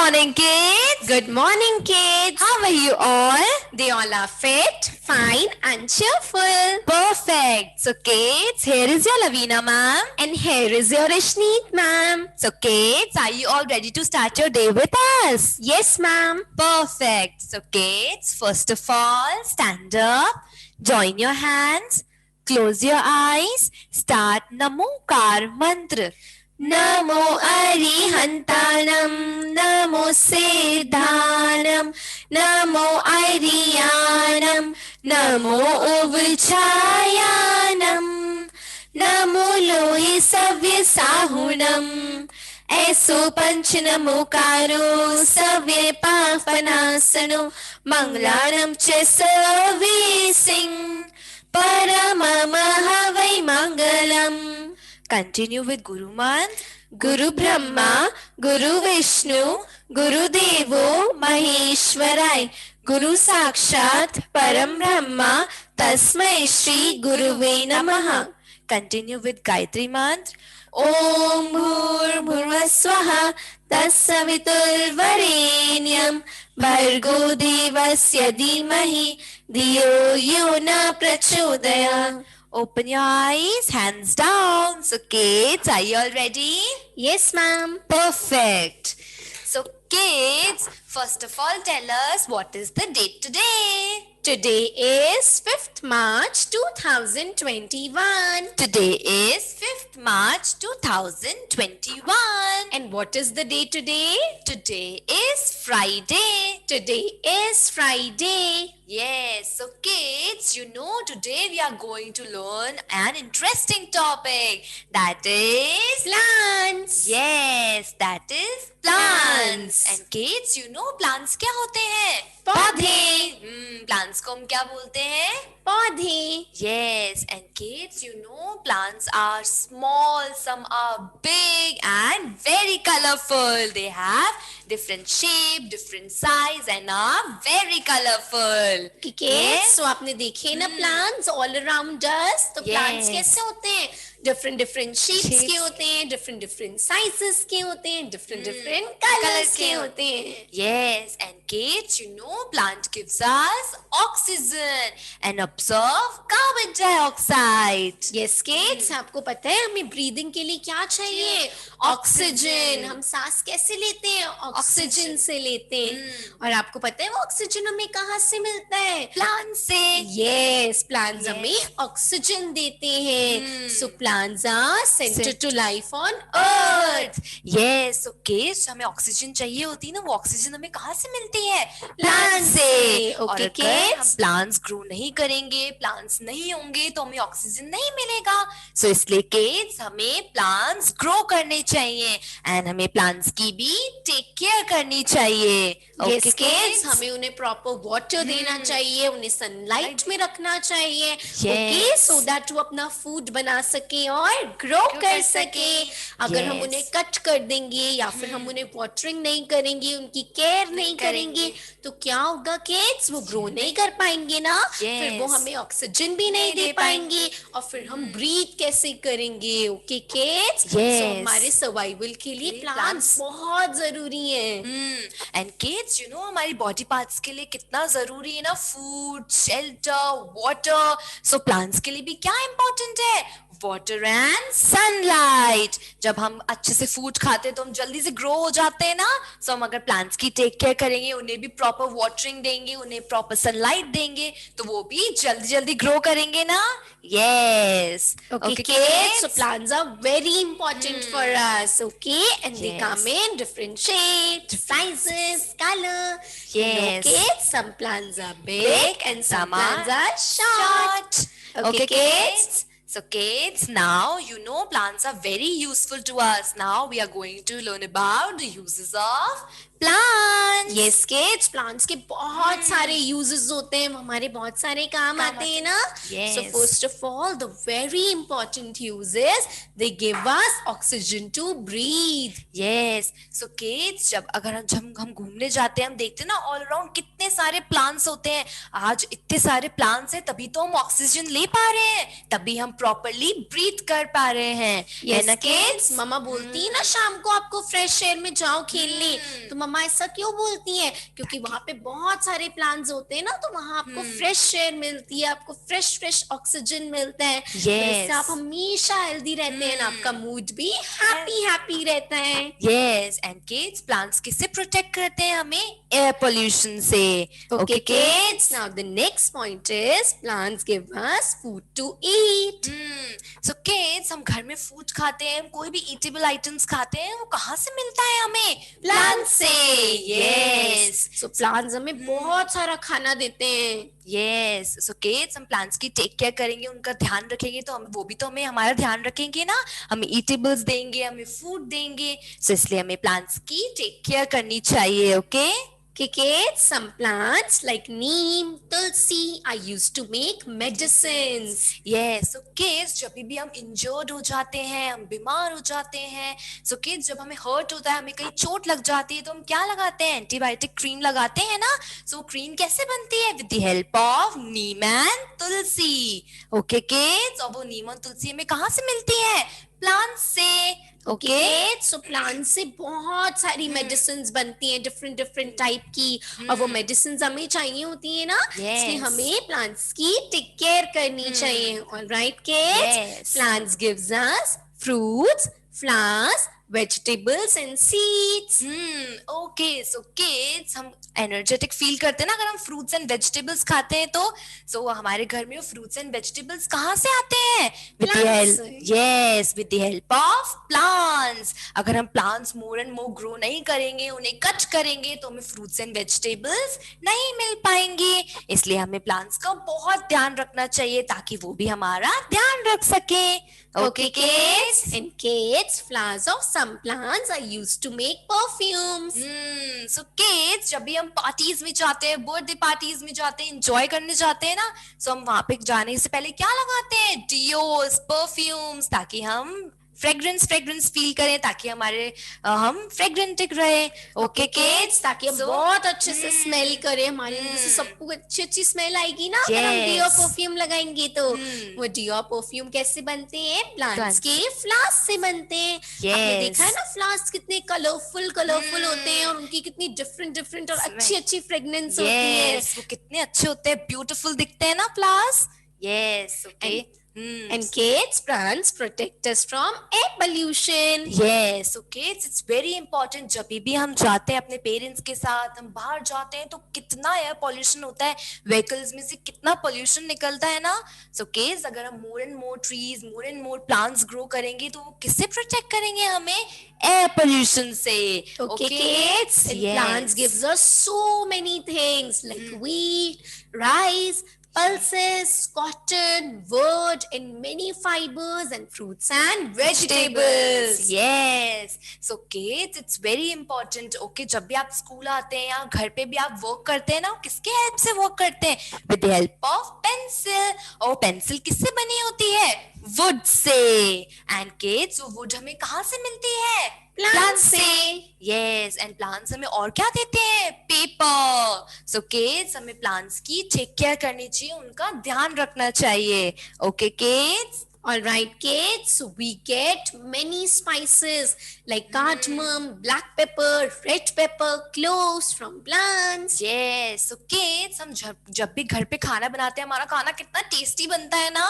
morning, kids. Good morning, kids. How are you all? They all are fit, fine, and cheerful. Perfect. So, kids, here is your Lavina, ma'am. And here is your Ishneet, ma'am. So, kids, are you all ready to start your day with us? Yes, ma'am. Perfect. So, kids, first of all, stand up, join your hands, close your eyes, start Namokar mantra. Namo Arihantanam, Namo Siddhanam, Namo Ariyanam, Namo Uvichayanam, Namo Lohi Savya Sahunam, Eso Panch Namokaro Savya Papanasano, Manglanam Chesavi Singh, Paramamahavai Mangalam. Continue with Guru mantra. Guru Brahma, Guru Vishnu, Guru Devo Maheshwarai, Guru Sakshat Param Brahma, Tasmai Shri Guruve Namaha. Continue with Gayatri mantra. Om Bhur Bhurvaswaha Tassavitur Varenyam Bhargo Devasya Dhimahi Dhiyo Yona Prachodaya. Open your eyes, hands down. So, kids, are you all ready? Yes, ma'am. Perfect. So, kids, first of all, tell us what is the date today? Today is 5th March 2021. Today is 5th March 2021. And what is the day today? Today is Friday. Today is Friday. Yes, so kids, you know today we are going to learn an interesting topic. That is Plants. Yes, that is plants. And kids, you know plants क्या होते हैं? पौधे. Plants को हम क्या बोलते हैं? पौधे. Yes, and kids, you know plants are small, some are big and very colorful. They have different shape, different size and are very colorful. Kids, so आपने देखे ना plants all around us. तो plants कैसे होते हैं? Different shapes के होते हैं, different sizes के होते हैं, different colors के होते हैं. Yes, and kids, you know plant gives us oxygen and absorb carbon dioxide. Yes, kids, आपको पता है हमें breathing के लिए क्या चाहिए? Oxygen. हम सांस कैसे लेते हैं? Oxygen से लेते हैं. और आपको पता है वो oxygen हमें कहाँ से मिलता है? Plants से. Yes, plants हमें oxygen देते हैं. So plants are centered to life on earth. Yes, okay. So हमें oxygen चाहिए होती है ना, वो oxygen हमें कहाँ से मिलती है? Plants से. और Okay, अगर हम kids. plants grow नहीं करेंगे, plants नहीं होंगे तो हमें oxygen नहीं मिलेगा. So इसलिए kids हमें plants grow करने चाहिए and हमें plants की भी take care करनी चाहिए. Yes, Okay, kids, हमें उन्हें proper water देना चाहिए, उन्हें sunlight में रखना चाहिए. Okay, so that वो अपना food बना सके और grow कर सके. अगर हम उन्हें cut कर देंगे या फिर हम उन्हें watering नहीं करेंगे, उनकी care नहीं करेंगे, तो क्या होगा kids? वो grow नहीं कर पाएंगे ना. फिर वो हमें oxygen भी नहीं दे पाएंगे और फिर हम breathe कैसे करेंगे? Okay, kids? So हमारे survival के लिए plants बहुत जरूरी है. And kids, you know हमारी body parts के लिए कितना जरूरी है ना, food, shelter, water. So plants के लिए भी क्या important है? Water and sunlight. जब हम अच्छे से food खाते हैं तो हम जल्दी से grow हो जाते हैं ना. So हम अगर plants की take care करेंगे, उन्हें भी proper watering देंगे, उन्हें proper sunlight देंगे, तो वो भी जल्दी grow करेंगे ना. Yes. Okay, kids. So plants are very important for us. Okay, and they come in different shapes, sizes, color. Yes. Kids, some plants are big and some plants are short. Okay, kids. So kids, now you know plants are very useful to us. Now we are going to learn about the uses of plants. Yes, kids, plants के बहुत सारे uses होते हैं, हमारे बहुत सारे काम आते हैं ना. Yes. So first of all, the very important use is they give us oxygen to breathe. Yes. So kids, जब हम घूमने जाते हैं, हम देखते हैं ना all around कितने सारे plants होते हैं. आज इतने सारे plants हैं, तभी तो हम oxygen ले पा रहे हैं, तभी हम properly breathe कर पा रहे हैं. Yes, kids, मम्मा बोलती है ना शाम को आपको fresh air में जाओ खेलने, तो मम्मा ऐसा क्यों बोलती हैं? क्योंकि वहां पे बहुत सारे प्लांट्स होते हैं ना, तो वहां आपको फ्रेश एयर मिलती है, आपको फ्रेश ऑक्सीजन मिलता है। तो इससे आप Yes. हमेशा हेल्दी रहते हैं, आपका मूड भी हैप्पी रहता है। Yes, and kids, plants किससे protect करते हैं हमें? Air pollution से. Okay, kids. Now the next point is plants give us food to eat. So kids, हम घर में फूड खाते हैं, हम कोई भी eatable items खाते हैं, वो कहाँ से मिलता है हमें? Plants से. Yes. So plants हमें बहुत सारा खाना देते हैं. Yes. So kids, हम plants की टेक केयर करेंगे, उनका ध्यान रखेंगे, तो हम वो भी तो हमें हमारा ध्यान रखेंगे ना, हमें ईटेबल्स देंगे, हमें फूड देंगे, so इसलिए हमें plants की टेक केयर करनी चाहिए. Okay Kids, some plants like neem, tulsi are used to make medicines. Yes. So kids, जब भी हम इंजर्ड हो जाते हैं, हम बीमार हो जाते हैं, so kids, जब हमें हर्ट होता है, हमें कहीं चोट लग जाती है, तो हम क्या लगाते हैं? एंटीबायोटिक क्रीम लगाते हैं ना. So क्रीम कैसे बनती है? With the help of neem and tulsi. Okay kids, और वो नीम और तुलसी हमें कहाँ से मिलती है? प्लांट से. Okay, so plants से बहुत सारी medicines बनती हैं, different टाइप की, और वो medicines हमें चाहिए होती है ना, इसलिए हमें plants की टेक केयर करनी चाहिए. All right, kids? Yes. Plants gives us fruits, flowers, vegetables and seeds. Okay, so kids, हम एनर्जेटिक फील करते हैं ना अगर हम फ्रूट्स एंड वेजिटेबल्स खाते हैं, तो सो हमारे घर में वो फ्रूट्स एंड वेजिटेबल्स कहाँ से आते हैं? With the help, yes, with the help of plants. अगर हम plants more and more grow नहीं करेंगे, उन्हें कट करेंगे, तो हमें फ्रूट्स एंड वेजिटेबल्स नहीं मिल पाएंगे. इसलिए हमें प्लांट्स का बहुत ध्यान रखना चाहिए ताकि वो भी हमारा ध्यान रख सके. Okay, kids? And kids, flowers of some plants are used to make perfumes. So kids, जब भी हम पार्टीज में जाते हैं, बर्थडे पार्टीज में जाते हैं, एंजॉय करने जाते हैं ना, सो हम वहां पे जाने से पहले क्या लगाते हैं? डियोस, परफ्यूम्स, ताकि हम फ्रेग्रेंस फील करें, ताकि हमारे हम फ्रेग्रेंटिक रहे. ओके किड्स, ताकि हम बहुत अच्छे से स्मेल करें, हमारे अंदर से सबको अच्छी स्मेल आएगी ना. अगर हम डियो परफ्यूम लगाएंगे तो वो डियो परफ्यूम कैसे बनते हैं? प्लांट्स के फ्लावर्स से बनते हैं. आपने देखा है ना फ्लावर्स कितने कलरफुल होते हैं, और उनकी कितनी डिफरेंट और अच्छी फ्रेग्रेंस होती है. वो कितने अच्छे होते हैं, ब्यूटीफुल दिखते हैं ना flowers. Yes. Okay. And kids, plants protect us from air pollution. Yes, so kids, it's very important. जब भी हम जाते हैं अपने पेरेंट्स के साथ, हम बाहर जाते हैं, तो कितना एयर पॉल्यूशन होता है, व्हीकल्स में से कितना पॉल्यूशन निकलता है ना. So kids, अगर हम more and more trees, more and more plants grow करेंगे, तो वो किससे प्रोटेक्ट करेंगे हमें? एयर पॉल्यूशन से. Okay, kids, and plants gives us so many things like wheat, rice, pulses, cotton, wood, and many fibers and fruits and vegetables. Yes. So kids, it's very important. Okay, जब भी आप school आते हैं या घर पे भी आप वर्क करते हैं ना, किसके हेल्प से वर्क करते हैं? With the help of pencil. और पेंसिल किससे बनी होती है? Would say. एंड किड्स, वो वुड हमें कहाँ से मिलती है? प्लांट्स से. यस, एंड प्लांट्स हमें और क्या देते हैं? पेपर. सो किड्स, हमें प्लांट्स की टेक केयर करनी चाहिए, उनका ध्यान रखना चाहिए. Okay kids? All right, kids, so we get many spices like cardamom, black pepper, red pepper, cloves from plants. Yes, so kids, हम जब भी घर पे खाना बनाते हैं, हमारा खाना कितना टेस्टी बनता है ना.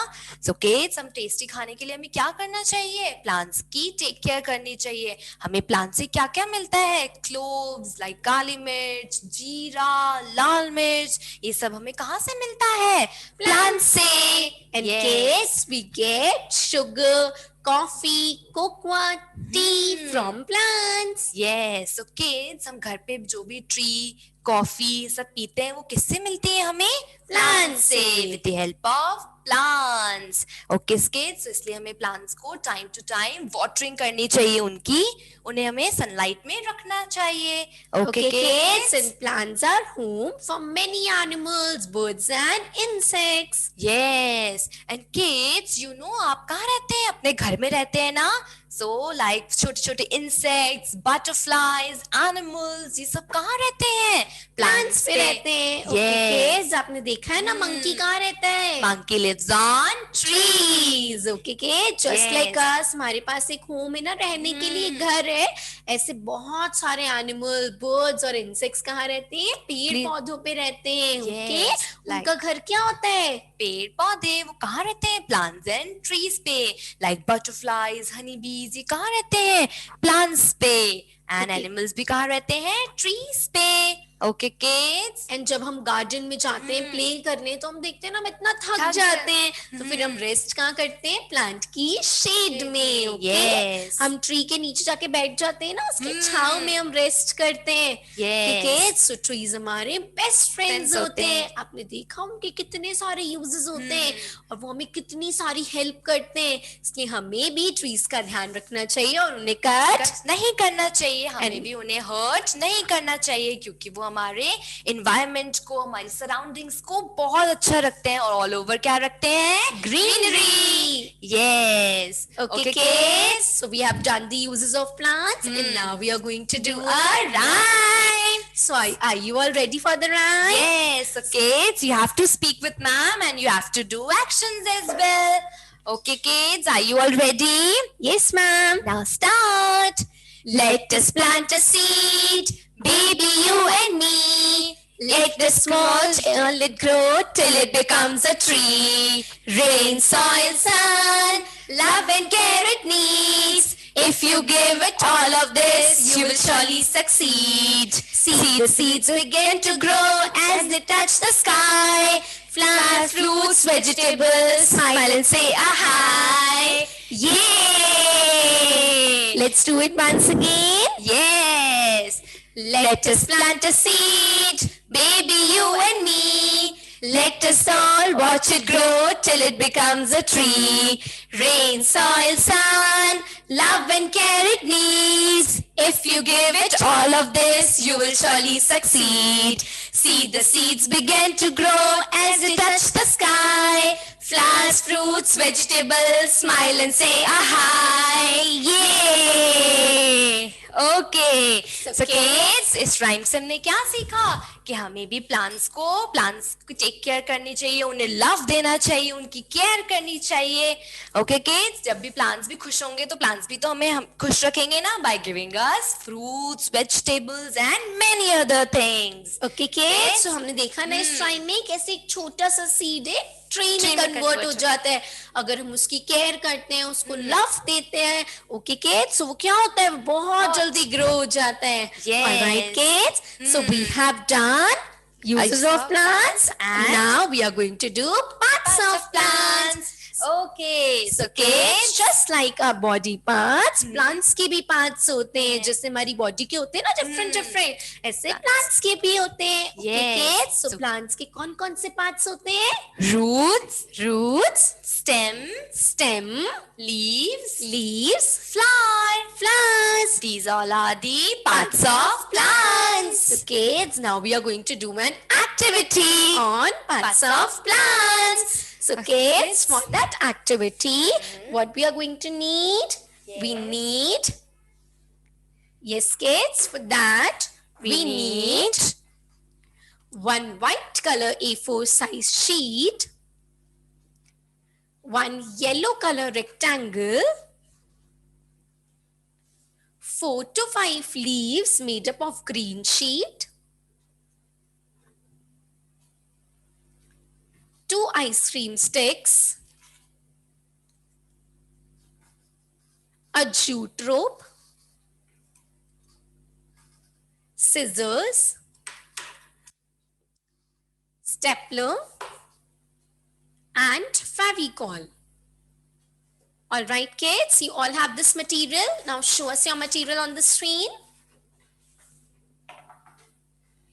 So kids, हम टेस्टी खाने के लिए हमें क्या करना चाहिए? प्लांट्स की टेक केयर करनी चाहिए. हमें प्लांट से क्या क्या मिलता है? क्लोव्स, लाइक काली मिर्च, जीरा, लाल मिर्च, ये सब हमें कहाँ से मिलता है? प्लांट से. And kids, we get sugar, coffee, cocoa, tea from plants. Yes, so kids, हम घर पे जो भी ट्री, कॉफी सब पीते हैं, वो किससे मिलती है हमें? प्लांट से. With the help of plants. Okay kids, इसलिए हमें प्लांट्स को टाइम टू टाइम वाटरिंग करनी चाहिए, उन्हें हमें सनलाइट में रखना चाहिए. Okay, kids, and plants are home for many animals, birds and insects. Yes, and kids, you know, आप कहाँ रहते हैं? अपने घर में रहते हैं ना. So like छोटे इंसेक्ट्स, बटरफ्लाईज, एनिमल्स, ये सब कहाँ रहते हैं? प्लांट्स पे रहते हैं. Okay, kids, आपने देखा है ना मंकी कहाँ रहता है? Monkey lives on trees. Okay, kids, just like us, हमारे पास एक होम है ना, रहने के लिए घर है. ऐसे बहुत सारे एनिमल, बर्ड्स और इंसेक्ट्स कहाँ रहते हैं? पेड़ पौधों पे रहते हैं। ओके, उनका घर क्या होता है? पेड़ पौधे। वो कहाँ रहते हैं? प्लांट्स एंड ट्रीज पे। लाइक बटरफ्लाईज, हनी बीज, ये कहाँ रहते हैं? प्लांट्स पे। एंड एनिमल्स भी कहाँ रहते हैं? ट्रीज पे। Okay kids. एंड जब हम गार्डन में जाते हैं प्ले करने, तो हम देखते हैं ना हम इतना थक जाते हैं, तो फिर हम रेस्ट कहाँ करते हैं? प्लांट की शेड में। ओके, हम ट्री के नीचे जाके बैठ जाते हैं ना, उसके छांव में हम रेस्ट करते हैं। किड्स, सो ट्रीज हमारे बेस्ट फ्रेंड्स होते हैं। आपने देखा उनके कितने सारे यूजेस होते हैं और वो हमें कितनी सारी हेल्प करते हैं। इसलिए हमें भी ट्रीज का ध्यान रखना चाहिए और उन्हें कट नहीं करना चाहिए। हमें भी उन्हें हर्ट नहीं करना चाहिए, क्योंकि वो हमारे एनवायरनमेंट को, हमारी सराउंडिंग्स को बहुत अच्छा रखते हैं और ऑल ओवर क्या रखते हैं? greenery. Yes. Okay, kids. So we have done the uses of plants, and now we are going to do a rhyme. So are you all ready for the rhyme? Yes. So kids, you have to speak with ma'am and you have to do actions as well. Okay, kids, are you all ready? Yes, ma'am. Now start. Let us plant a seed, baby, you and me. Let the small child it grow till it becomes a tree. Rain, soil, sun, love and care it needs. If you give it all of this, you will surely succeed. See the seeds begin to grow as they touch the sky. Flowers, fruits, vegetables, smile and say a hi. Yay! Let's do it once again. Yes. Let us plant a seed, baby, you and me. Let us all watch it grow till it becomes a tree. Rain, soil, sun, love and care it needs. If you give it all of this, you will surely succeed. See the seeds begin to grow as they touch the sky. Flowers, fruits, vegetables, smile and say a hi. Yay! Okay. So kids, इस rhyme से हमने क्या सीखा? कि हमें भी plants को take care करनी चाहिए, उन्हें लव देना चाहिए, उनकी केयर करनी चाहिए. ओके किड्स, जब भी प्लांट्स भी खुश होंगे तो प्लांट्स भी तो हम खुश रखेंगे ना, by giving us fruits, vegetables and many other things. Okay kids, तो हमने देखा ना इस टाइम में कैसे एक छोटा सा सीड है ट्री में कन्वर्ट हो जाता है अगर हम उसकी केयर करते हैं, उसको लव देते हैं. ओके किड्स, वो क्या होता है? बहुत जल्दी ग्रो हो जाता है. Alright kids, so we have done uses of plants, and now we are going to do parts of plants. Okay, So kids, just like our body parts, plants के भी parts होते हैं. जैसे हमारी body के होते हैं ना different, ऐसे plants के भी होते हैं. Okay kids, so plants के कौन कौन से parts होते हैं? Roots, stem, leaves, flowers. These all are the parts of plants. So kids, now we are going to do an activity on parts of plants. So kids, for that activity, what we are going to need? We need, yes kids, for that, we need one white color A4 size sheet, one yellow color rectangle, 4 to 5 leaves made up of green sheet, 2 ice cream sticks, a jute rope, scissors, stapler, and Fevicol. All right, kids, you all have this material. Now show us your material on the screen.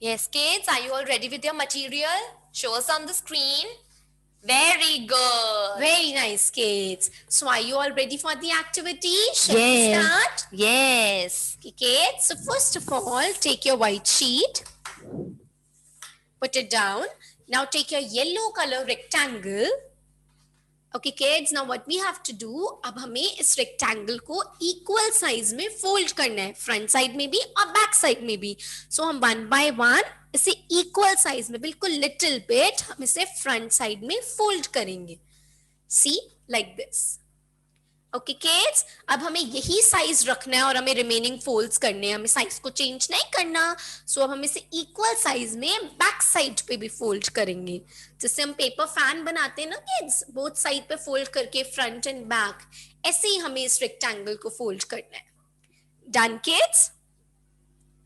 Yes, kids, are you all ready with your material? Show us on the screen. Very good. Very nice, kids. So are you all ready for the activity? Shall we start? Yes. Okay, kids. So first of all, take your white sheet. Put it down. Now take your yellow color rectangle. Okay, kids. Now what we have to do, अब हमें इस rectangle को equal size में fold करना है. Front side में भी और back side में भी. So हम one by one इसे equal size में बिल्कुल little bit हम इसे front side में fold करेंगे. See, like this. Okay kids, अब हमें यही साइज रखना है और हमें रिमेनिंग फोल्ड्स करने हैं, हमें साइज को चेंज नहीं करना। सो अब हम इसे इक्वल साइज में बैक साइड पे भी फोल्ड करेंगे, जैसे हम पेपर फैन बनाते हैं ना किड्स, बोथ साइड पे फोल्ड करके फ्रंट एंड बैक, ऐसे ही हमें इस रेक्टेंगल को फोल्ड करना है। Done kids?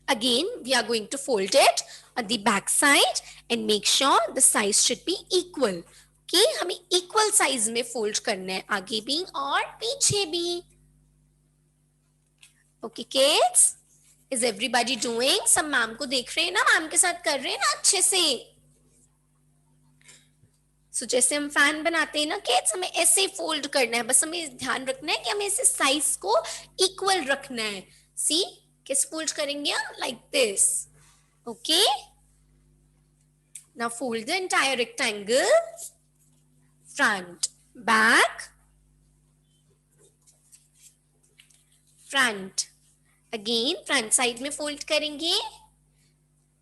Again, we are going to fold it on the back side and make sure the size should be equal. Okay, हमें equal size में fold करना है, आगे भी और पीछे भी. Okay, kids, is everybody doing? सब मैम को देख रहे हैं ना, मैम के साथ कर रहे हैं ना अच्छे से. So जैसे हम फैन बनाते हैं ना किड्स, हमें ऐसे फोल्ड करना है, बस हमें ध्यान रखना है कि हमें इसे साइज को इक्वल रखना है. See, किस फोल्ड करेंगे हम? Like this. Okay, now fold the entire rectangle, front back, front, again front side में फोल्ड करेंगे.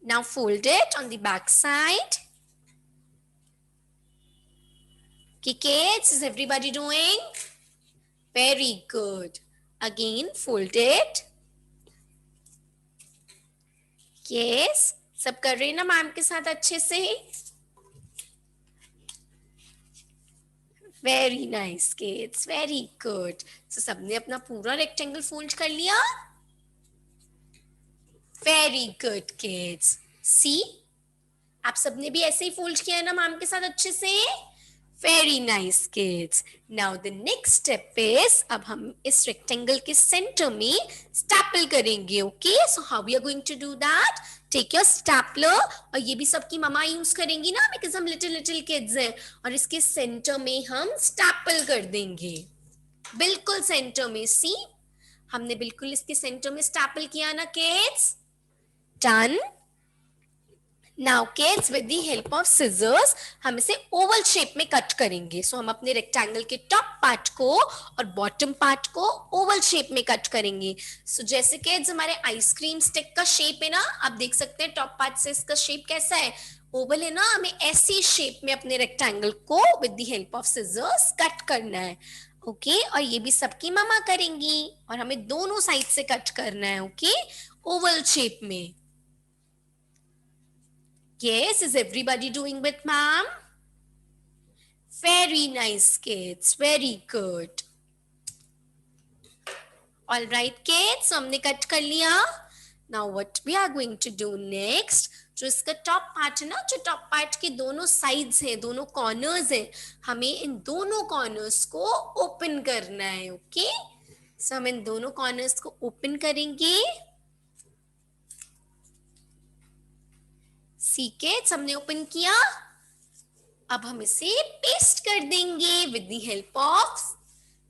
Now fold it on the back side. Kids, is everybody doing? Very good. Again, fold it. Yes, सब कर रहे हैं ना ma'am के साथ अच्छे से? Very nice, kids. Very good. So सबने अपना पूरा रेक्टेंगल फोल्ड कर लिया? Very good, kids. See? आप सबने भी ऐसे ही फोल्ड किया है ना मैम के साथ अच्छे से? Very nice, kids. Now the next step is, अब हम इस rectangle के center में staple करेंगे. Okay, so how we are going to do that? Take your stapler, और ये भी सबकी ममा यूज करेंगी ना, because हम little kids हैं, और इसके center में हम staple कर देंगे, बिल्कुल center में. See, हमने बिल्कुल इसके center में staple किया ना kids? Done. Now kids, with the help of scissors हम इसे ओवल शेप में कट करेंगे. सो हम अपने रेक्टेंगल के टॉप पार्ट को और बॉटम पार्ट को ओवल शेप में कट करेंगे. सो जैसे किड्स हमारे आइसक्रीम स्टिक का शेप है ना, आप देख सकते हैं टॉप पार्ट से इसका शेप कैसा है, ओवल है ना. हमें ऐसी शेप में अपने रेक्टेंगल को with the help of scissors cut करना है. ओके, और ये भी सबकी ममा करेंगी, और हमें दोनों साइड से कट करना है. ओके, ओवल शेप में. Yes, is everybody doing with ma'am? Very nice, kids. Very good. All right, kids. So हमने कट कर लिया. Now what we are going to do next? जो इसका टॉप पार्ट है ना, जो टॉप पार्ट के दोनों साइड्स हैं, दोनों कॉर्नर्स हैं, हमें इन दोनों कॉर्नर्स को ओपन करना है. ओके, सो हम इन दोनों कॉर्नर्स को ओपन करेंगे. किड्स, हमने ओपन किया. अब हम इसे पेस्ट कर देंगे with the help of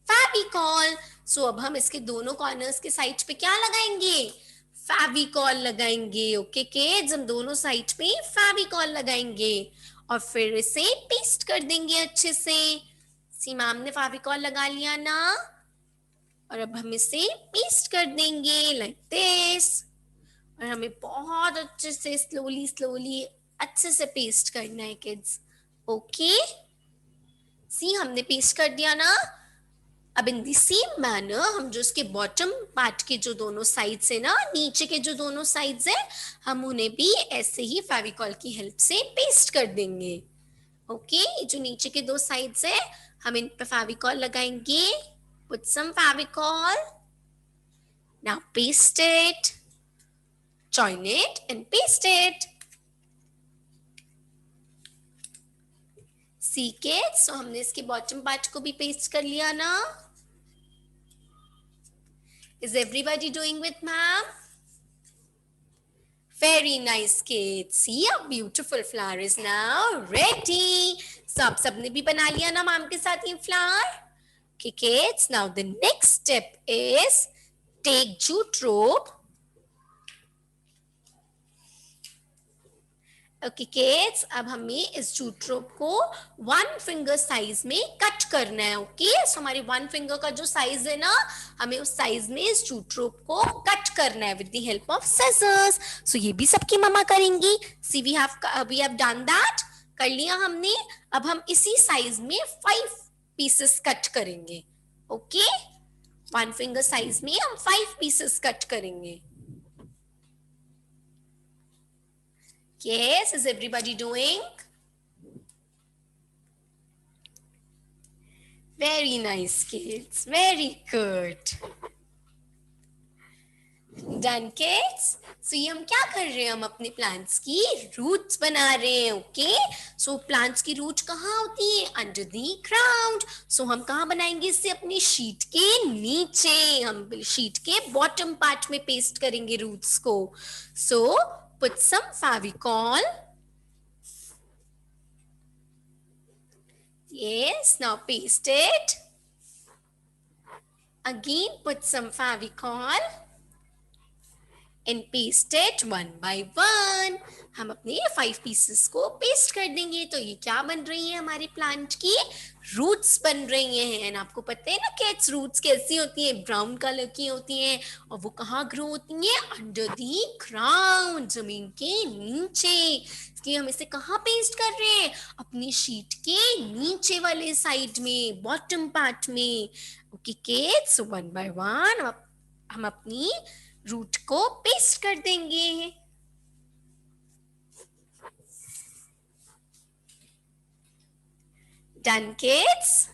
Fevicol. So अब हम इसके दोनों कॉर्नर्स के साइड पे क्या लगाएंगे? फेविकॉल लगाएंगे. ओके किड्स, हम दोनों साइड पे फेविकॉल लगाएंगे और फिर इसे पेस्ट कर देंगे अच्छे से. सी मैम ने फेविकॉल लगा लिया ना, और अब हम इसे पेस्ट कर देंगे लाइक दिस. और हमें बहुत अच्छे से स्लोली अच्छे से पेस्ट करना है किड्स. ओके, सी हमने पेस्ट कर दिया ना. अब इन द सेम मैनर हम जो इसके बॉटम पार्ट के जो दोनों साइड्स है ना, नीचे के जो दोनों साइड्स है, हम उन्हें भी ऐसे ही फेविकॉल की हेल्प से पेस्ट कर देंगे. ओके, जो नीचे के दो साइड्स है, हम इन पे फेविकॉल लगाएंगे. Put some Fevicol. Now paste it. Join it and paste it. See kids, so हमने इसके बॉटम पार्ट को भी पेस्ट कर लिया ना. Is everybody doing with ma'am? Very nice kids. See, a beautiful flower is now ready. So आप सबने भी बना लिया ना मैम के साथ ये flower. Okay kids, now the next step is take jute rope. Okay kids, अब हमें इस जूट रोप को 1 फिंगर साइज में कट करना है. ओके, सो हमारे 1 फिंगर का जो साइज है ना, हमें उस साइज में इस जूट रोप को कट करना है with the help of scissors. So ये भी सबकी ममा करेंगी. See we have done that. कर लिया हमने. अब हम इसी साइज में 5 पीसेस कट करेंगे. ओके, 1 फिंगर साइज में हम 5 पीसेस कट करेंगे. Yes, is everybody doing? Very nice, kids. Very good. Done, kids? So ये हम क्या कर रहे हैं? हम अपने प्लांट्स की रूट्स बना रहे हैं. ओके, सो प्लांट्स की रूट कहाँ होती है? Under the ground. सो हम कहाँ बनाएंगे इसे? अपनी शीट के नीचे. हम शीट के बॉटम पार्ट में पेस्ट करेंगे रूट्स को. सो put some favicol. Yes, now paste it. Again put some favicol and paste it one by one. हम अपने 5 पीसेस को पेस्ट कर देंगे. तो ये क्या बन रही है? हमारे प्लांट की रूट्स बन रही हैं. एंड आपको पता है ना किड्स, रूट्स कैसी होती हैं? ब्राउन कलर की होती हैं. और वो कहाँ ग्रो होती हैं? अंडर दी ग्राउंड, जमीन के नीचे. इसलिए हम इसे कहाँ पेस्ट कर रहे हैं? अपनी शीट के नीचे वाले साइड में, बॉटम पार्ट में. Okay kids, one by one हम अपनी रूट को पेस्ट कर देंगे. Done kids?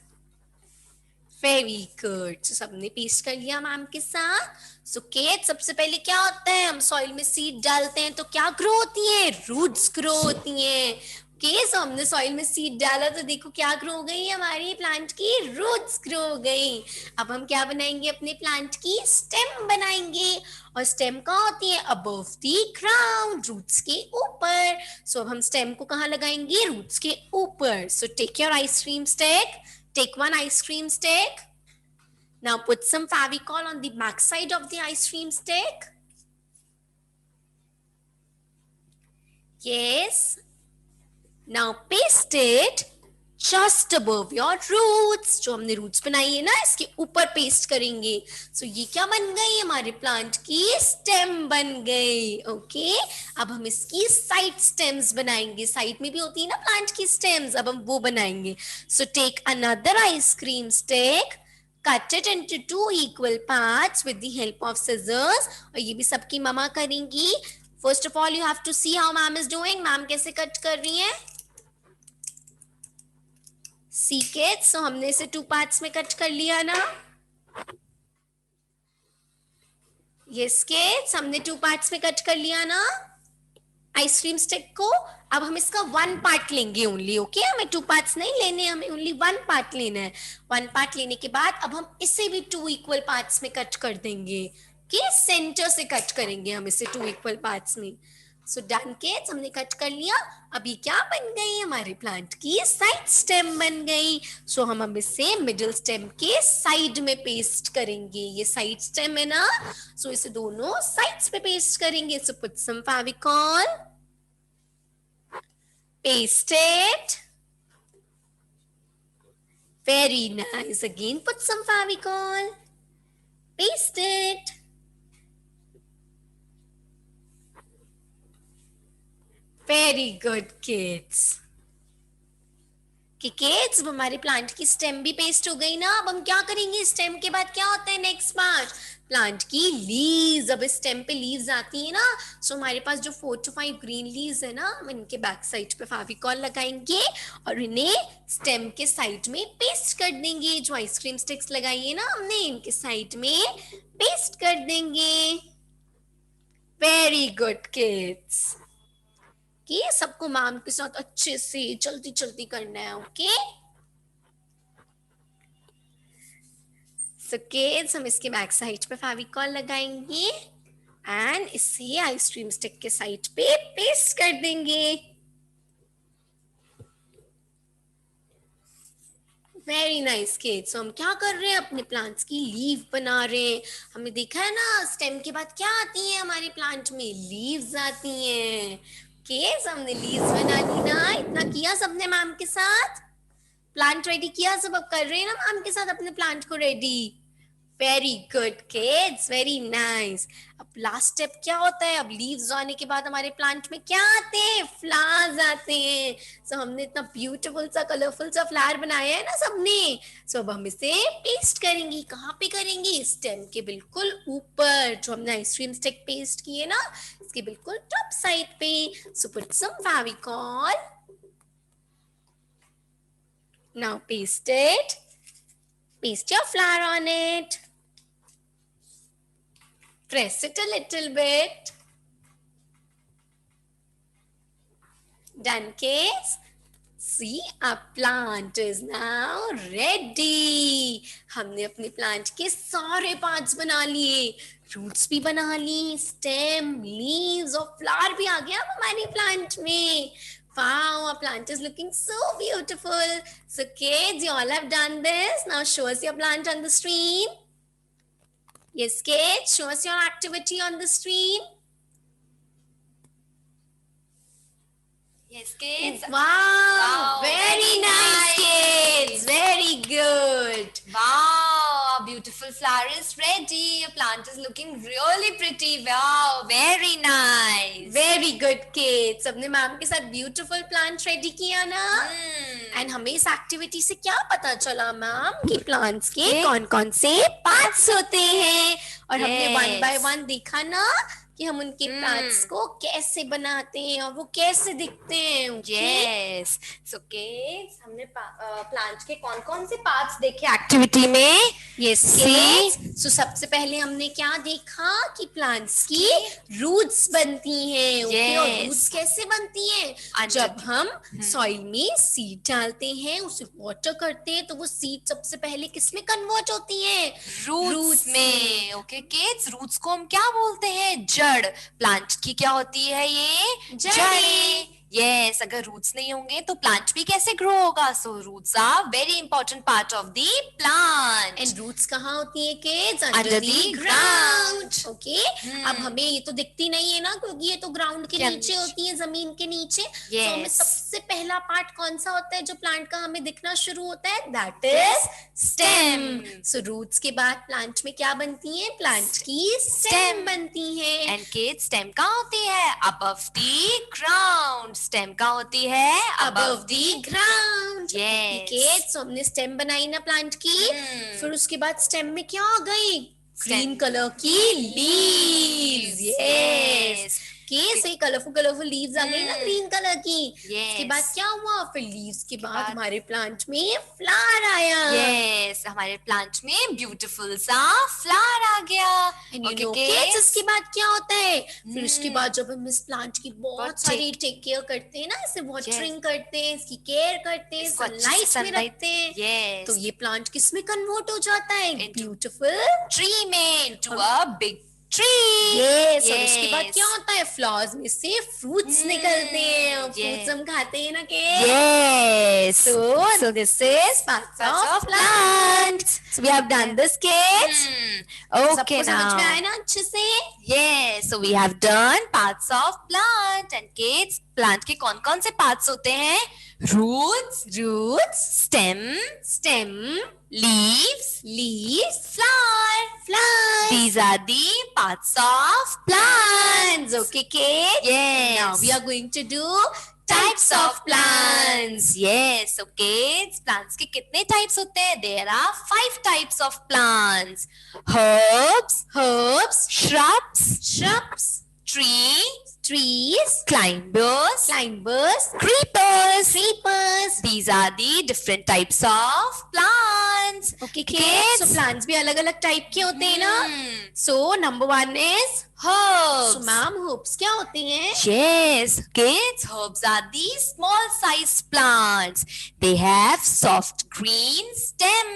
Very good. तो सबने पेस्ट कर लिया मैम के साथ. सो किड्स, सबसे पहले क्या होता है? हम सॉइल में सीड डालते हैं तो क्या ग्रो होती है? रूट्स ग्रो होती हैं. ओके, सो हमने सॉइल में सीड डाला तो देखो क्या ग्रो हो गई? हमारी प्लांट की रूट्स ग्रो हो गई. अब हम क्या बनाएंगे? अपने प्लांट की स्टेम बनाएंगे. और स्टेम कहाँ होती है? अबव द ग्राउंड, रूट्स के ऊपर. सो अब हम स्टेम को कहाँ लगाएंगे? रूट्स के ऊपर. So take your ice cream stick. Take one ice cream stick. Now put some Favicol on the back side of the ice cream stick. Yes. Now paste it just above your roots. जो हमने roots बनाई है ना, इसके ऊपर paste करेंगे. सो ये क्या बन गई? हमारे प्लांट की स्टेम बन गई. ओके, अब हम इसकी साइड स्टेम्स बनाएंगे. साइड में भी होती है ना प्लांट की स्टेम्स, अब हम वो बनाएंगे. So take another ice cream stick, cut it into 2 equal parts with the help of scissors. और ये भी सबकी ममा करेंगी. First of all, you have to see how ma'am is doing. Ma'am कैसे कट कर रही है? See kids, so हमने इसे 2 पार्ट्स में कट कर लिया ना. Yes kids, हमने 2 पार्ट्स में कट कर लिया ना आइसक्रीम स्टिक को. अब हम इसका 1 पार्ट लेंगे ओनली. ओके, हमें 2 पार्ट्स नहीं लेने, हमें ओनली 1 पार्ट लेना है. 1 पार्ट लेने के बाद अब हम इसे भी 2 इक्वल पार्ट्स में कट कर देंगे. ओके, सेंटर से कट करेंगे हम इसे 2 इक्वल पार्ट्स में. सो डन किड्स, हमने कट कर लिया. अभी क्या बन गई? हमारे प्लांट की साइड स्टेम बन गई. सो हम इसे मिडिल स्टेम के साइड में पेस्ट करेंगे. ये साइड स्टेम है ना, सो इसे दोनों साइड्स पे पेस्ट करेंगे. So put some Fevicol, paste it. Very nice. Again put some Favicol, paste it. Very good kids. कि किड्स, अब हमारे प्लांट की स्टेम भी पेस्ट हो गई ना. अब हम क्या करेंगे? स्टेम के बाद क्या होता है नेक्स्ट पार्ट? प्लांट की लीव्स. अब स्टेम पे लीव्स आती है ना, सो हमारे पास जो 4 to 5 ग्रीन लीव्स है ना, हम इनके बैक साइड पे फेविकॉल लगाएंगे और इन्हें स्टेम के साइड में पेस्ट कर देंगे. जो आइसक्रीम स्टिक्स लगाई है ना हमने, इनके साइड में पेस्ट कर देंगे. Very good kids. कि सबको मैम के साथ अच्छे से जल्दी जल्दी करना है. ओके, सो किड्स, हम इसके बैक साइड पे फेविकॉल लगाएंगे एंड इसे आइसक्रीम स्टिक के साइड पे पेस्ट कर देंगे. Very nice kids. सो हम क्या कर रहे हैं? अपने प्लांट्स की लीव बना रहे हैं. हमने देखा है ना, स्टेम के बाद क्या आती है हमारे प्लांट में? लीव्स आती हैं. किड्स, हमने लीव्स बना ली ना. इतना किया सबने मैम के साथ. प्लांट रेडी किया सब. अब कर रहे हैं ना मैम के साथ अपने प्लांट को ready. Very good kids, very nice. अब लास्ट स्टेप क्या होता है? अब लीव्स आने के बाद हमारे प्लांट में क्या आते हैं? फ्लावर्स आते हैं। सो हमने इतना ब्यूटीफुल सा कलरफुल सा फ्लावर बनाया है ना सबने। सो अब हम इसे पेस्ट करेंगे। कहाँ पे करेंगे? स्टेम के बिल्कुल ऊपर, जो हमने आइसक्रीम स्टिक पेस्ट किए ना, इसके बिल्कुल टॉप साइड पे। So put some Fevicol, now paste it, paste your flower on it, press it a little bit. Done, kids? See, our plant is now ready. हमने अपने प्लांट के सारे पार्ट्स बना लिए, रूट्स भी बना ली, स्टेम, लीव्स और फ्लावर भी आ गया अब हमारे प्लांट में. Wow, our plant is looking so beautiful. So kids, you all have done this. Now show us your plant on the screen. Yes, kids, show us your activity on the screen. Yes, kids. Wow, very nice, kids. Very good. Wow, our beautiful flower is ready. Your plant is looking really pretty. Wow, very nice. Very good, kids. सबने ma'am के साथ beautiful plant ready किया ना? And हमें इस activity से क्या पता चला मैम कि प्लांट्स के कौन कौन से पार्ट्स होते हैं, और हमने वन बाय वन देखा ना कि हम उनके प्लांट्स को कैसे बनाते हैं और वो कैसे दिखते हैं. यस, सो किड्स, हमने प्लांट के कौन कौन से पार्ट्स देखे एक्टिविटी में. यस किड्स, सो सबसे पहले हमने क्या देखा कि प्लांट्स की रूट्स बनती हैं. Yes. और रूट्स कैसे बनती हैं? जब हम सॉइल में सीड डालते हैं, उसे वाटर करते हैं, तो वो सीड सबसे पहले किसमें कन्वर्ट होती है? रूट्स में. ओके किड्स, रूट्स को हम क्या बोलते हैं? जड़. प्लांट की क्या होती है ये? जड़ें. यस, अगर रूट्स नहीं होंगे तो प्लांट भी कैसे ग्रो होगा? So roots are very important part of the plant. And roots कहाँ होती है kids? Under the ground. Okay, अब हमें ये तो दिखती नहीं है ना, क्योंकि ये तो ग्राउंड के नीचे होती है, जमीन के नीचे. तो हमें सबसे पहला पार्ट कौन सा होता है जो प्लांट का हमें दिखना शुरू होता है? That is stem. So roots के बाद प्लांट में क्या बनती है? प्लांट की स्टेम बनती है. एंड किड्स, स्टेम कहाँ होती है? Above the ground. स्टेम कहाँ होती है? Above the ground. Yes. Kids, तो हमने स्टेम बनाई ना प्लांट की. फिर उसके बाद स्टेम में क्या आ गई? ग्रीन कलर की लीव्स. यस, कैसे कलरफुल लीव्स आ गई ना ग्रीन कलर की. इसके बाद क्या हुआ? फिर लीव्स के बाद हमारे प्लांट में फ्लावर आया. यस, हमारे प्लांट में ब्यूटीफुल सा फ्लावर आ गया. किड्स, इसके बाद क्या होता है? फिर उसके बाद जब हम इस प्लांट की बहुत सारी टेक केयर करते हैं ना, इसे वाटरिंग करते हैं, इसकी केयर करते हैं, सनलाइट में रखते हैं, तो ये प्लांट किस में कन्वर्ट हो जाता है? ब्यूटीफुल ट्री में, into a big tree. Yes, और उसके बाद क्या होता है? फ्लावर्स में से फ्रूट्स निकलते हैं, और फ्रूट्स हम खाते हैं ना के. Yes. So this is parts of plant. So we have done this, kids. Okay, सबको समझ में now. आया ना अच्छे से? Yes, so we have done parts of plant. And kids, plant के कौन कौन से parts होते हैं? Roots, stem, leaves, flower. These are the parts of plants. Okay, kids. Yes. Now we are going to do Types of plants. Yes, so kids, plants के कितने types होते हैं? There are 5 types of plants. Herbs, shrubs, trees, climbers, creepers. These are the different types of plants. Okay, kids. So plants भी अलग अलग type के होते हैं ना? So number 1 is herbs. So ma'am, herbs क्या होते हैं? Yes, kids, herbs are these small sized plants. They have soft green stem.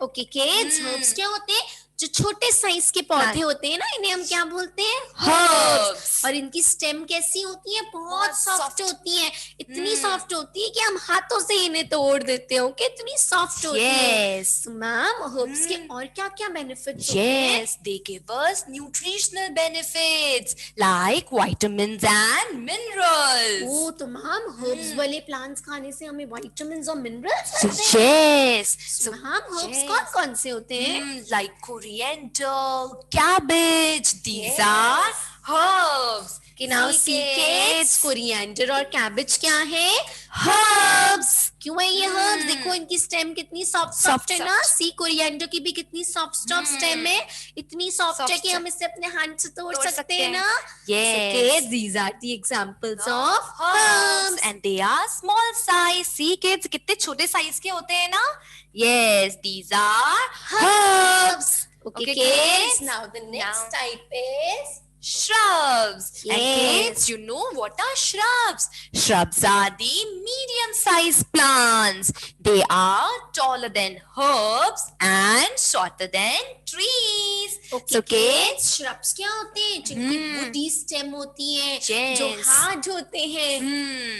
Okay, kids, herbs क्या होते हैं? जो छोटे साइज के पौधे होते हैं ना, इन्हें हम क्या बोलते हैं? Herbs. और इनकी स्टेम कैसी होती है? बहुत सॉफ्ट होती है. इतनी सॉफ्ट होती है कि हम हाथों से इन्हें तोड़ देते हो. कितनी सॉफ्ट होती है. Yes. मैम, हर्ब्स के और क्या क्या बेनिफिट्स होते हैं? Yes, they give us nutritional benefits like vitamins and minerals. ओ, तो मैम हर्ब्स वाले प्लांट्स खाने से हमें विटामिन्स और मिनरल्स मिलते हैं. Yes. So मैम, हर्ब्स कौन कौन से होते हैं? Like coriander, cabbage. These Yes. are herbs. कि नाउ See, सी किड्स, कोरिएंडर और कैबेज क्या है? herbs. क्यों है ये हर्ब्स? देखो इनकी स्टेम कितनी सॉफ्ट Soft, है ना. soft. सी कोरिएंडर की भी कितनी सॉफ्ट स्टेम है. इतनी सॉफ्ट है Soft कि हम इसे अपने हैंड से तोड़ तोड़ सकते सकते हैं हैं. ना. Yes. So kids, these are the examples of herbs herbs. and they are small size. See kids, कितने छोटे साइज के होते हैं ना? Yes, these are herbs. Okay, Okay, kids. kids. Now the next Now- type is Shrubs. And Yes. kids, you know what are shrubs? Shrubs are the medium-sized plants. They are taller than herbs and shorter than trees. Okay, So kids, kids, shrubs क्या होते हैं? जिनकी woody stem होती है, जो Yes. hard होते हैं.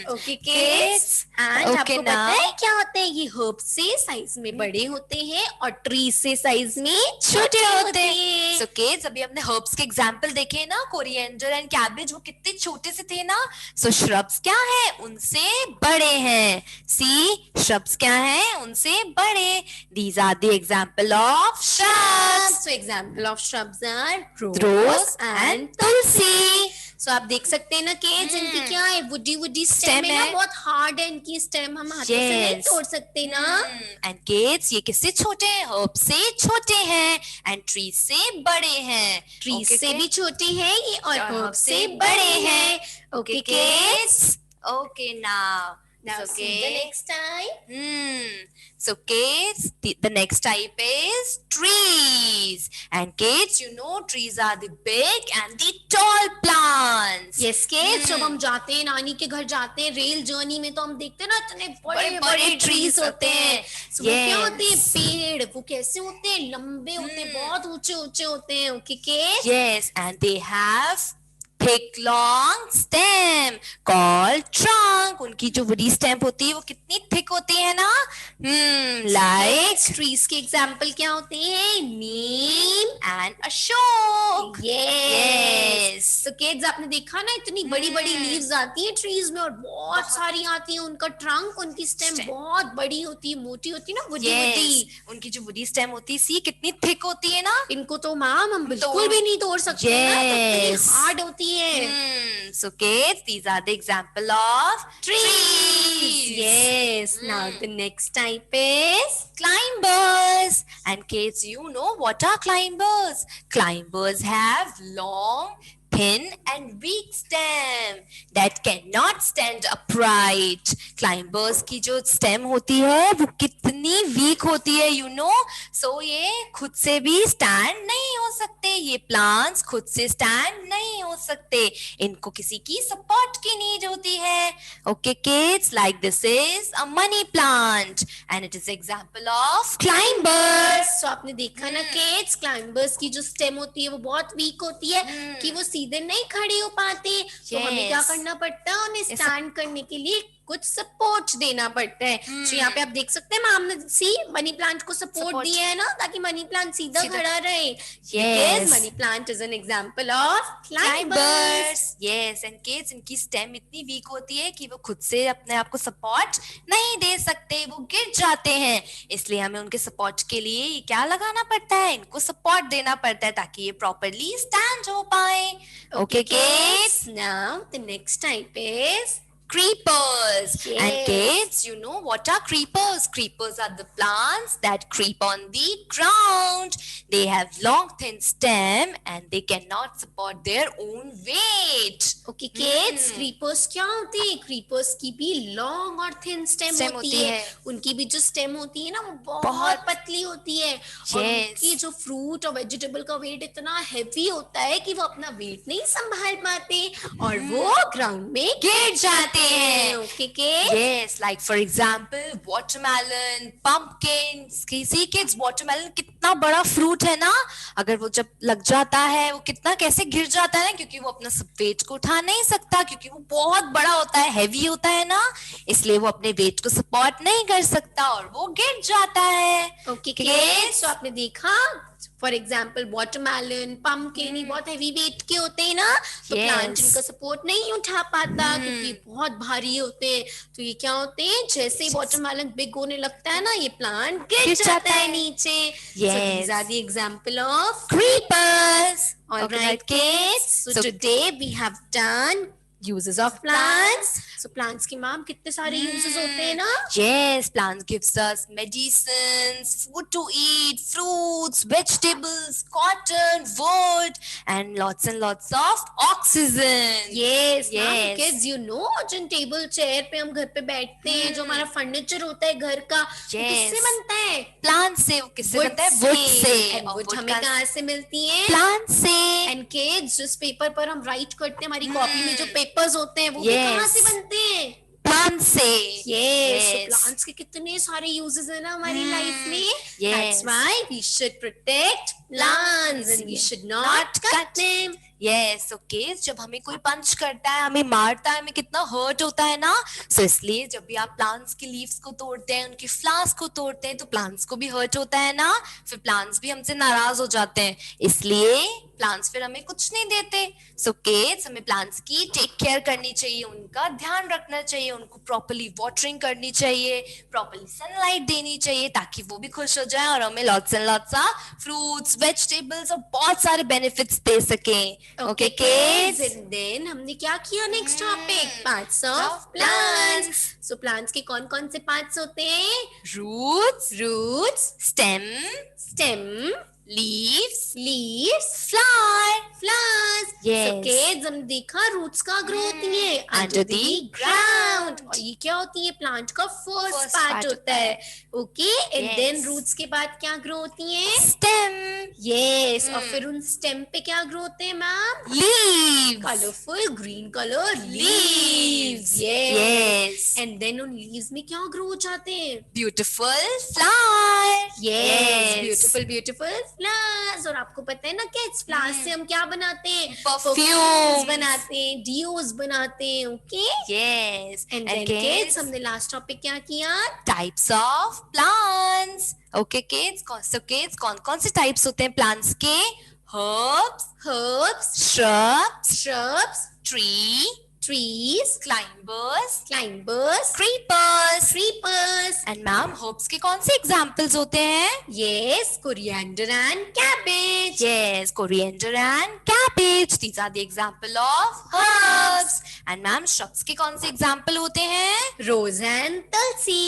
Okay, kids. Kids. And Okay, आपको पता now. है क्या होते हैं? ये herbs से साइज में बड़े होते हैं और trees से साइज में छोटे होते हैं. हैं. So kids, अभी हमने herbs के एग्जाम्पल देखे ना, कोरिएंडर एंड कैबेज, वो कितने छोटे से थे ना. So shrubs क्या है? उनसे बड़े हैं. See, shrubs क्या है? उनसे बड़े. These are the example of shrubs. So example of shrubs are Rose and tulsi. So आप देख सकते हैं ना kids, इनकी क्या है? वुडी स्टेम Stem है ना, है. बहुत हार्ड है इनकी स्टेम. हम हाथों से नहीं Yes. तोड़ सकते ना. And kids, ये किससे छोटे हैं? Herbs से छोटे हैं and trees से बड़े हैं. ट्रीज Okay, से भी kids? छोटे हैं ये और और herbs herbs से से बड़े बड़े हैं. हैं. Okay, Okay, kids. kids. Okay, now. Now It's see the next type. So kids, the next type is trees. And kids, you know trees are the big and the tall plants. Yes, kids. जब हम जाते हैं नानी के घर जाते हैं rail journey में, तो हम देखते हैं ना इतने बड़े बड़े ट्रीज होते हैं. So वो क्या Yes. होते हैं? पेड़. वो कैसे होते हैं? लंबे होते हैं, बहुत ऊंचे ऊंचे होते हैं. Okay, kids. Yes, and they have thick long stem called trunk. उनकी जो बड़ी स्टेम होती है वो कितनी थिक होती है ना. Like ट्रीज के एग्जाम्पल क्या होते हैं? नीम. and ashok. Yes. तो किड्स, आपने देखा ना इतनी बड़ी बड़ी लीव्स आती हैं ट्रीज में और बहुत सारी आती हैं. उनका ट्रंक, उनकी स्टेम Stem. बहुत बड़ी होती है, मोटी होती है ना, वुडी Yes, वुडी. उनकी जो बड़ी स्टेम होती है, सी कितनी थिक होती है ना. इनको तो मैम हम बिल्कुल भी नहीं तोड़ सकते हैं ना, Yes. हार्ड होती है. So kids, these are the example of Trees. Yes. Now the next type is Climbers. And kids, you know what are climbers? Climbers have long, thin and weak stem that cannot stand upright. Climbers की जो stem होती है वो कितनी weak होती है, you know. So ये खुद से भी stand नहीं हो सकते. ये plants खुद से stand नहीं हो सकते. इनको किसी की support की need होती है. Okay kids, like this is a money plant and it is example of climbers. So आपने देखा ना किड्स, क्लाइंबर्स की जो स्टेम होती है वो बहुत वीक होती है कि वो सीधे नहीं खड़े हो पाते. तो हमें क्या Yes. करना पड़ता है? उन्हें स्टैंड करने के लिए कुछ सपोर्ट देना पड़ता है. तो यहाँ पे आप देख सकते हैं मैम ने सी मनी प्लांट को सपोर्ट Support. दिया है ना, ताकि मनी प्लांट सीधा सीधा- खड़ा रहे. Yes. Money plant is an example of climbers. Climbers. Yes, and kids, इनकी स्टेम इतनी वीक होती है कि वो खुद से अपने आप को सपोर्ट नहीं दे सकते, वो गिर जाते हैं. इसलिए हमें उनके सपोर्ट के लिए ये क्या लगाना पड़ता है? इनको सपोर्ट देना पड़ता है ताकि ये प्रॉपरली स्टैंड हो पाए. Okay kids. Now the next type is Creepers. And Yes. kids, you know what are creepers? Creepers are the plants that creep on the ground. They have long thin stem and they cannot support their own weight. Okay kids, creepers क्या होते हैं? Creepers की भी long और thin stem Stem होती होती है. है. उनकी भी जो स्टेम होती है ना वो बहुत बहुत पतली होती है. और Yes. उनकी जो फ्रूट और वेजिटेबल का वेट इतना हैवी होता है कि वो अपना वेट नहीं संभाल पाते और वो ग्राउंड में गिर जाते हैं. Okay kids. Yes, like for example, watermelon, pumpkin. See kids, watermelon कितना बड़ा फ्रूट है ना. अगर वो जब लग जाता है वो कितना कैसे गिर जाता है ना, क्योंकि वो अपना सब वेट को उठा नहीं सकता, क्योंकि वो बहुत बड़ा होता है, हैवी होता है ना. इसलिए वो अपने वेट को सपोर्ट नहीं कर सकता और वो गिर जाता है. Okay Kids. किड्स, तो आपने देखा फॉर एग्जाम्पल वाटरमेलन, पम्पकिन, ये बहुत हैवी वेट के होते हैं ना, तो Yes. प्लांट इनका सपोर्ट नहीं उठा पाता क्योंकि बहुत भारी होते हैं। तो ये क्या होते हैं, जैसे ही वाटरमेलन बिग होने लगता है ना, ये प्लांट गिर गिर जाता जाता है है। नीचे। Yes. So these are the example of Creepers. All Okay, right, kids. So today we have done uses of plants. So plants की मैम कितने सारे uses होते हैं ना? Yes, plants gives us medicines, food to eat, fruits, vegetables, cotton, wood, and lots of oxygen. Yes, Yes. ma'am. Kids, you know, जिन table chair पे हम घर पे बैठते हैं, जो हमारा फर्नीचर होता है घर का, वो Yes. किससे बनता है? Plant से वो किससे Wood बनता है? Wood से। And और wood wood हमें का कहाँ से मिलती है? plant से। एंड किड्स, जिस पेपर पर हम राइट करते हैं, हमारी कॉपी में जो पेपर्स होते हैं, वो भी Yes. कहाँ से बनते हैं? Plant से। Yes. So Yes. plants के कितने सारे uses है ना हमारी लाइफ में. Yes. That's why we should protect plants and we should not cut them. Yes, okay. जब हमें कोई पंच करता है, हमें मारता है, हमें कितना हर्ट होता है ना, so इसलिए जब भी आप प्लांट्स की लीव्स को तोड़ते हैं, उनकी फ्लावर्स को तोड़ते हैं, तो प्लांट्स को भी हर्ट होता है ना, फिर प्लांट्स भी हमसे नाराज हो जाते हैं, इसलिए प्लांट्स फिर हमें कुछ नहीं देते। सो किड्स, हमें प्लांट्स की टेक केयर करनी चाहिए, उनका ध्यान रखना चाहिए, उनको प्रॉपर्ली वाटरिंग करनी चाहिए, प्रॉपर्ली सनलाइट देनी चाहिए, ताकि वो भी खुश हो जाए और हमें lots and lots of fruits, vegetables और बहुत सारे बेनिफिट्स दे सकें। Okay, Okay, kids. And then हमने क्या किया next topic? Parts of plants. So plants के कौन-कौन से parts होते हैं? Roots, Roots, stem, stem, leaves, flower, flowers. Yes. So kids, हमने देखा roots का grow होती है Under the ground. और ये क्या होती है? Plant का first First part part होता है. Okay, and Yes. then roots के बाद क्या grow होती है? stem, Yes. और फिर उन stem पे क्या grow होते हैं ma'am? leaves, Colorful green color leaves. Yes. Yes. And then उन leaves में क्या grow हो जाते हैं? Beautiful flower. Beautiful flowers. और आपको पता है ना kids, flowers से हम क्या बनाते हैं? Perfumes. बनाते हैं, deos बनाते हैं, okay? Yes. And then kids, हमने last topic क्या किया? Types of plants. Okay, kids. कौन कौन से types होते हैं plants के? Herbs, Herbs, shrubs, trees, climbers, creepers. and ma'am, herbs के कौन से examples होते हैं? Yes, coriander and cabbage. Yes, coriander and cabbage. These are the example of herbs. And ma'am, shrubs के कौन से example होते हैं? Rose and tulsi.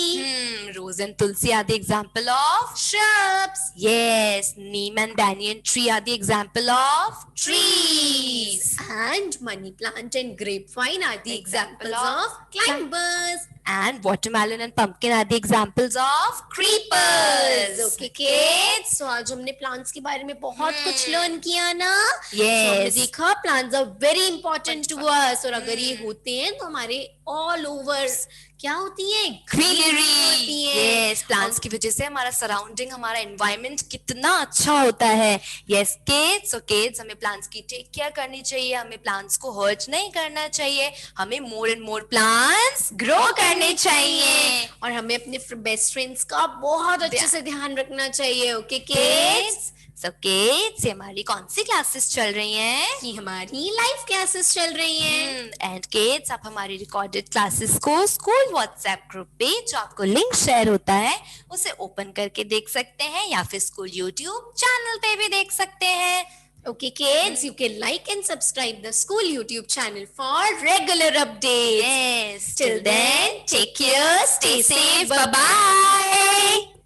Rose and tulsi are the example of Shrubs. yes. Neem and banyan tree are the example of Trees. And money plant and grapevine are the examples of climbers. And watermelon and pumpkin are the examples of creepers. Okay, kids. So आज हमने plants के बारे में बहुत कुछ learn किया ना? Yes. So हमने देखा plants are very important to us. और अगर ये होते हैं तो हमारे all over क्या होती है? Greenery. होती है. Yes, plants की वजह से हमारा surrounding, हमारा environment कितना अच्छा होता है. Yes, kids. So kids, हमें plants की take care करनी चाहिए, हमें plants को hurt नहीं करना चाहिए, हमें more and more plants grow करने चाहिए. और हमें अपने बेस्ट फ्रेंड्स का बहुत अच्छे से ध्यान रखना चाहिए. Okay kids? So kids, ये हमारी कौन सी क्लासेस चल रही हैं? ये हमारी लाइव क्लासेस चल रही हैं. एंड किड्स, आप हमारी रिकॉर्डेड क्लासेस को स्कूल व्हाट्सएप ग्रुप पे जो आपको लिंक शेयर होता है उसे ओपन करके देख सकते हैं, या फिर स्कूल यूट्यूब चैनल पे भी देख सकते हैं. Okay kids, you can like and subscribe the school YouTube channel for regular updates. Yes. Till then, take care, stay safe, bye bye.